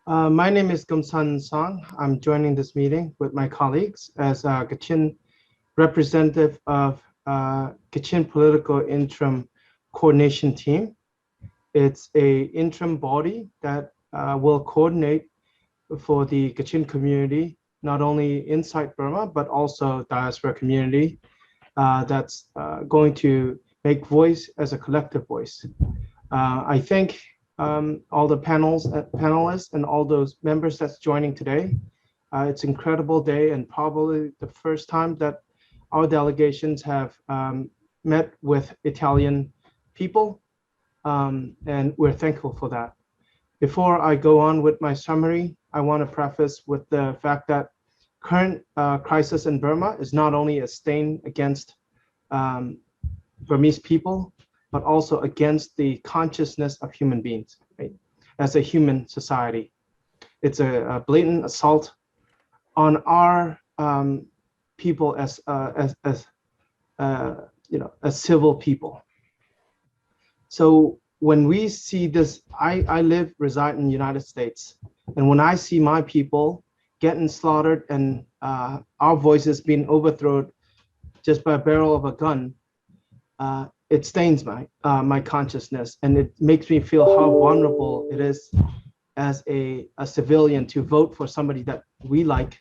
My name is NSang. I'm joining this meeting with my colleagues as a Kachin representative of Kachin Political Interim Coordination Team. It's a interim body that will coordinate for the Kachin community, not only inside Burma, but also diaspora community that's going to make voice as a collective voice. I think all the panelists and all those members that's joining today. It's an incredible day and probably the first time that our delegations have met with Italian people, and we're thankful for that. Before I go on with my summary, I want to preface with the fact that current crisis in Burma is not only a stain against Burmese people, but also against the consciousness of human beings, right? As a human society. It's a blatant assault on our people as civil people. So when we see this, I reside in the United States, and when I see my people getting slaughtered and our voices being overthrown just by a barrel of a gun, it stains my consciousness, and it makes me feel how vulnerable it is as a civilian to vote for somebody that we like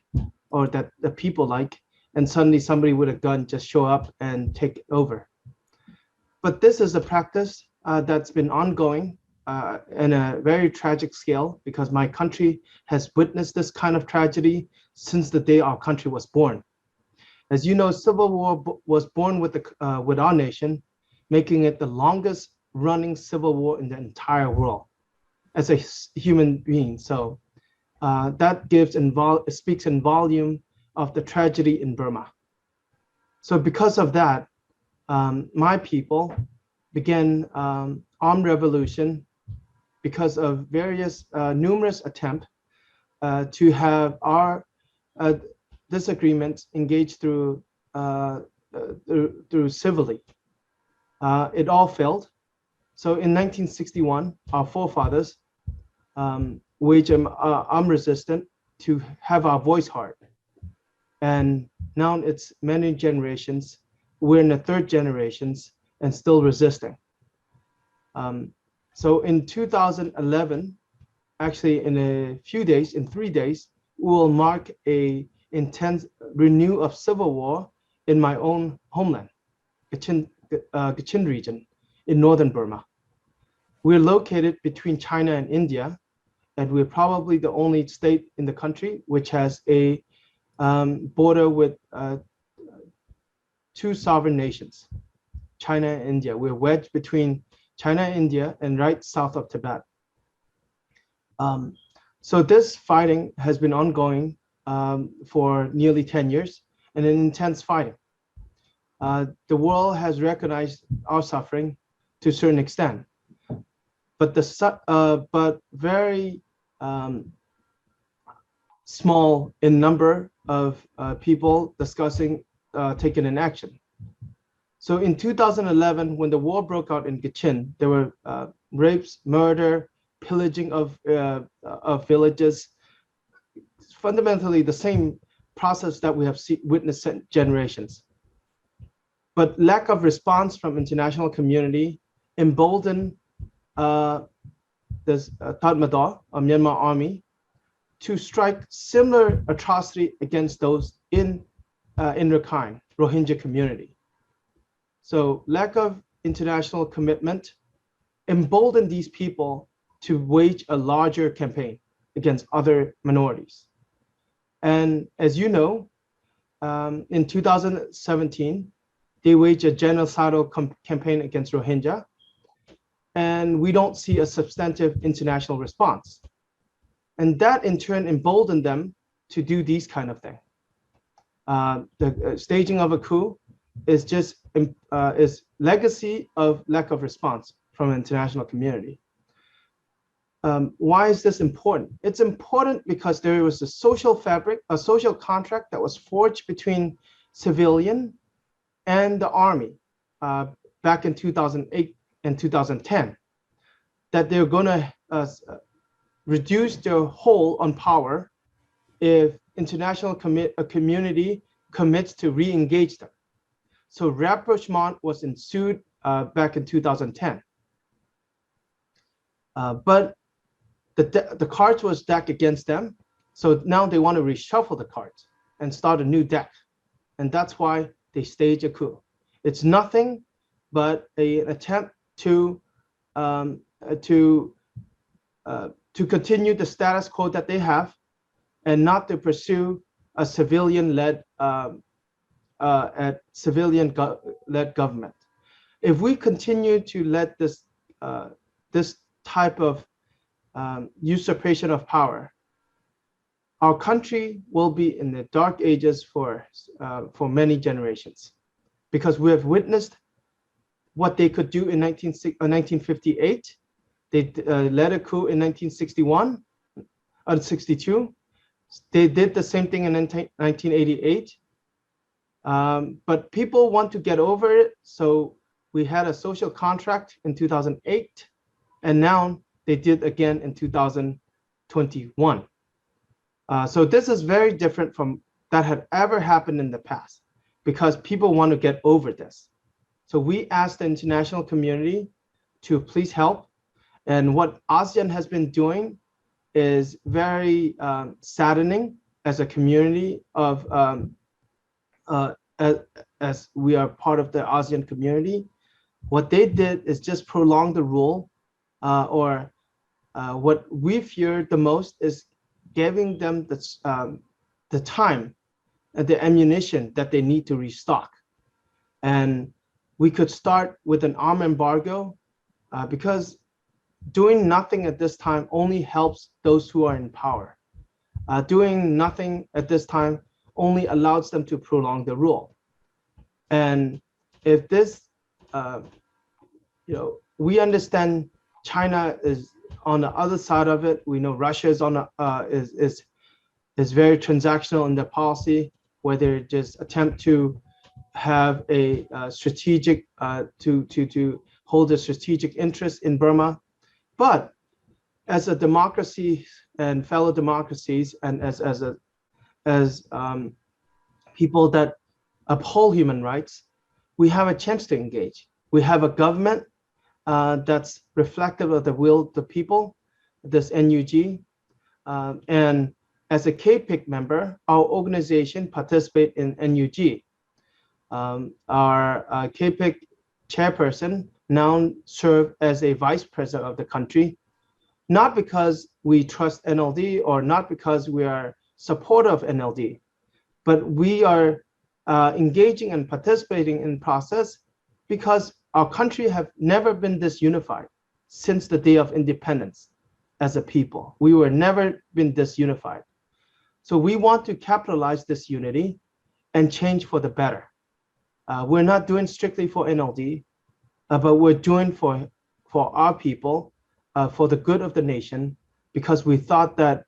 or that the people like, and suddenly somebody with a gun just show up and take over. But this is a practice that's been ongoing in a very tragic scale, because my country has witnessed this kind of tragedy since the day our country was born. As you know, civil war was born with our nation, making it the longest running civil war in the entire world as a human being. So that speaks in volume of the tragedy in Burma. So because of that, my people began armed revolution because of various numerous attempts to have our disagreements engaged through civilly. It all failed. So in 1961, our forefathers waged armed resistance to have our voice heard. And now it's many generations. We're in the third generations and still resisting. So in 2011, actually in a few days, in 3 days, we will mark a intense renew of civil war in my own homeland, Kachin region in northern Burma. We're located between China and India, and we're probably the only state in the country which has a border with two sovereign nations, China and India. We're wedged between China and India and right south of Tibet. So this fighting has been ongoing for nearly 10 years, and an intense fighting. The world has recognized our suffering to a certain extent, but very small in number of people discussing taking an action. So in 2011, when the war broke out in Kachin, there were rapes, murder, pillaging of villages. Fundamentally, the same process that we have witnessed generations. But lack of response from international community emboldened this Tatmadaw, a Myanmar army, to strike similar atrocity against those in Rakhine, Rohingya community. So lack of international commitment emboldened these people to wage a larger campaign against other minorities. And as you know, in 2017, they waged a genocidal campaign against Rohingya, and we don't see a substantive international response. And that in turn emboldened them to do these kind of things. The staging of a coup is just is legacy of lack of response from the international community. Why is this important? It's important because there was a social fabric, a social contract that was forged between civilian and the army back in 2008 and 2010, that they're going to reduce their hold on power if international community commits to re-engage them. So rapprochement was ensued back in 2010. But the cards was decked against them. So now they want to reshuffle the cards and start a new deck. And that's why they stage a coup. It's nothing but an attempt to continue the status quo that they have and not to pursue a civilian-led government. If we continue to let this type of usurpation of power, our country will be in the dark ages for many generations, because we have witnessed what they could do in 1958. They led a coup in 1961 and 62. They did the same thing in 1988. But people want to get over it. So we had a social contract in 2008, and now they did again in 2021. So this is very different from that had ever happened in the past, because people want to get over this. So we asked the international community to please help. And what ASEAN has been doing is very saddening as a community of, as we are part of the ASEAN community. What they did is just prolong the rule, or what we feared the most is giving them the time and the ammunition that they need to restock. And we could start with an arm embargo, because doing nothing at this time only helps those who are in power. Doing nothing at this time only allows them to prolong the rule. And if this, we understand China is on the other side of it. We know Russia is on is very transactional in their policy, where they just attempt to have a strategic to hold a strategic interest in Burma. But as a democracy and fellow democracies, and as people that uphold human rights, we have a chance to engage. We have a government that's reflective of the will of the people, this NUG. And as a KPICT member, our organization participates in NUG. Our KPICT chairperson now serves as a vice president of the country, not because we trust NLD or not because we are supportive of NLD, but we are engaging and participating in the process because our country have never been this unified since the day of independence as a people. We were never been this unified. So we want to capitalize this unity and change for the better. We're not doing strictly for NLD, but we're doing for our people, for the good of the nation, because we thought that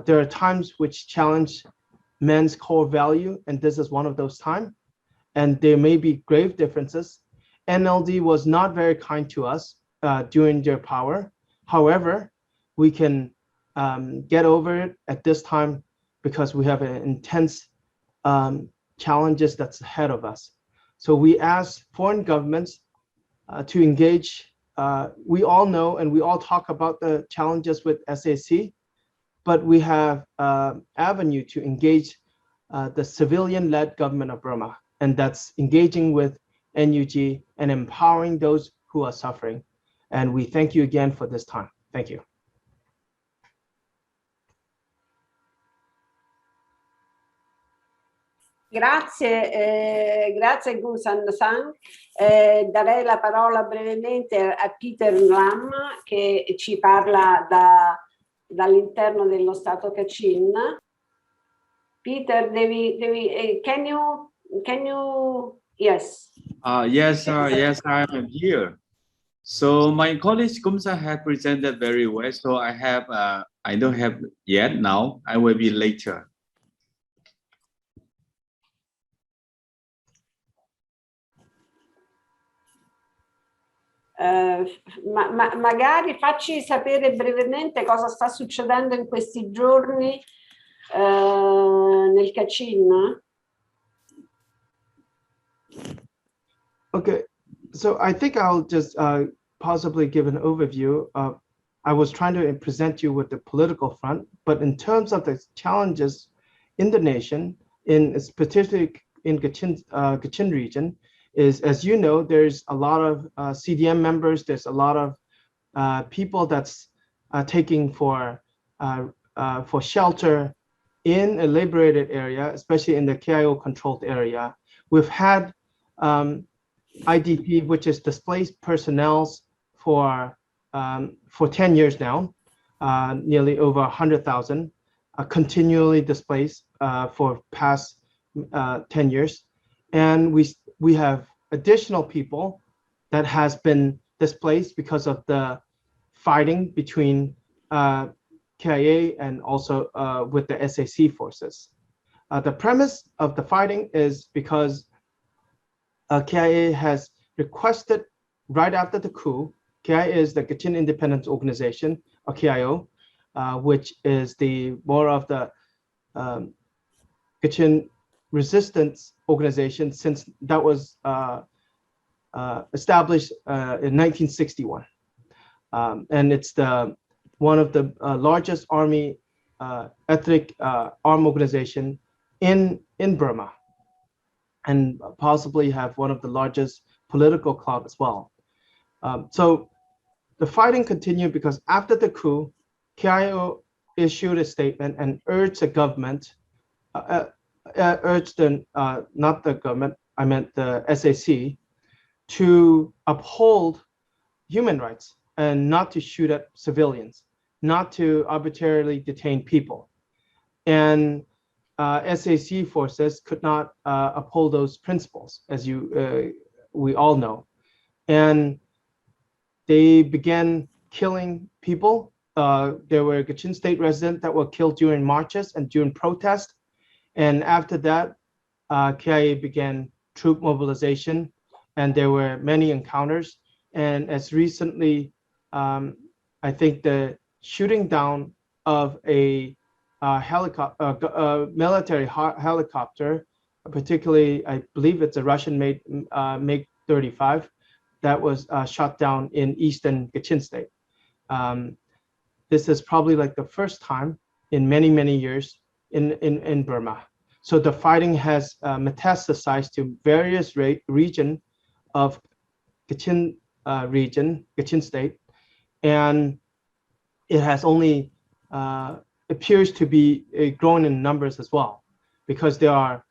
there are times which challenge man's core value, and this is one of those times. And there may be grave differences. NLD was not very kind to us during their power. However, we can get over it at this time because we have an intense challenges that's ahead of us. So we ask foreign governments to engage. We all know and we all talk about the challenges with SAC, but we have avenue to engage the civilian-led government of Burma, and that's engaging with NUG and empowering those who are suffering. And we thank you again for this time. Thank you. Grazie, grazie Gusan Sang. Darei la parola brevemente a Peter Lam, che ci parla dall'interno dello Stato Kachin. Peter, can you, yes. Yes, I am here. So my colleague Kumsa had presented very well. So I don't have yet now. I will be later. Magari facci sapere brevemente cosa sta succedendo in questi giorni nel Kachin. Okay, so I think I'll just possibly give an overview. I was trying to present you with the political front, but in terms of the challenges in the nation, particularly in Kachin region, is, as you know, there's a lot of CDM members. There's a lot of people that's taking for shelter in a liberated area, especially in the KIO controlled area. We've had IDP, which is displaced personnel for 10 years now, nearly over 100,000, continually displaced for past 10 years. And we have additional people that has been displaced because of the fighting between KIA and also with the SAC forces. The premise of the fighting is because KIA has requested right after the coup. KIA is the Kachin Independence Organization, or KIO, which is the more of the Kachin resistance organization since that was established in 1961. And it's one of the largest army ethnic armed organization in Burma, and possibly have one of the largest political clout as well. So the fighting continued because after the coup, KIO issued a statement and urged the government, not the government, I meant the SAC, to uphold human rights and not to shoot at civilians, not to arbitrarily detain people. And SAC forces could not uphold those principles, as we all know. And they began killing people. There were Kachin state residents that were killed during marches and during protests. And after that, KIA began troop mobilization, and there were many encounters. And as recently, I think the shooting down of a military helicopter, particularly, I believe it's a Russian-made MiG-35, that was shot down in eastern Kachin state. This is probably like the first time in many, many years in Burma. So the fighting has metastasized to various regions of Kachin Kachin state, and it has only appears to be growing in numbers as well, because there are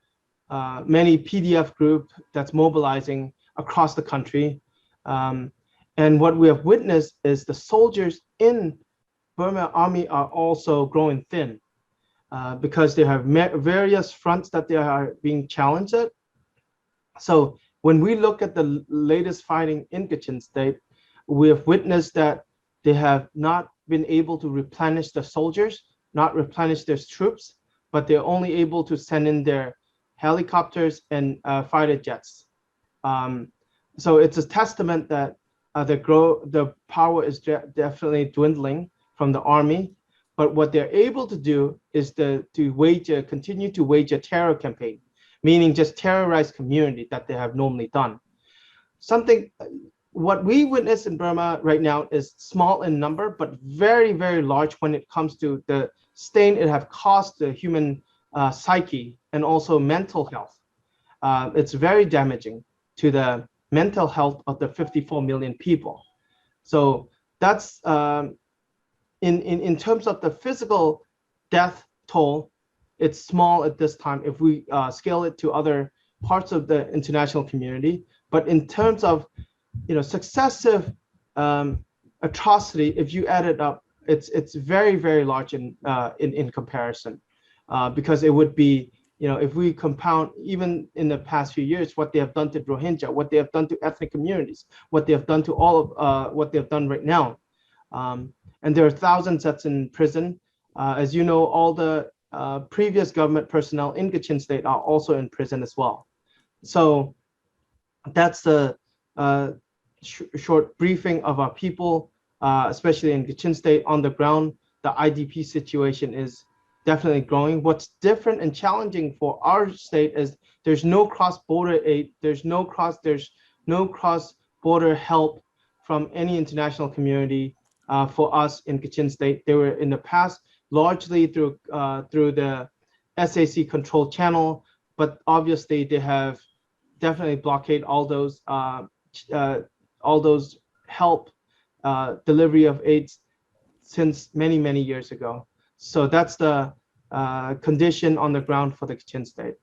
many PDF groups that's mobilizing across the country. And what we have witnessed is the soldiers in Burma army are also growing thin because they have various fronts that they are being challenged at. So when we look at the latest fighting in Kachin state, we have witnessed that they have not been able to replenish the soldiers, not replenish their troops, but they're only able to send in their helicopters and fighter jets. So it's a testament that the power is definitely dwindling from the army, but what they're able to do is to continue to wage a terror campaign, meaning just terrorize community that they have normally done. What we witness in Burma right now is small in number, but very, very large when it comes to the stain it have caused the human psyche and also mental health. It's very damaging to the mental health of the 54 million people. So that's in terms of the physical death toll, it's small at this time if we scale it to other parts of the international community. But in terms of successive atrocity, if you add it up, it's very, very large in comparison, because it would be, if we compound even in the past few years what they have done to Rohingya, what they have done to ethnic communities, what they have done to all of what they have done right now, and there are thousands that's in prison. As you know, all the previous government personnel in Kachin state are also in prison as well. So that's the short briefing of our people, especially in Kachin state on the ground. The IDP situation is definitely growing. What's different and challenging for our state is there's no cross-border aid, there's no cross-border help from any international community for us in Kachin state. They were in the past largely through the SAC control channel, but obviously they have definitely blockade all those help delivery of aids since many years ago. So that's the condition on the ground for the Kachin state.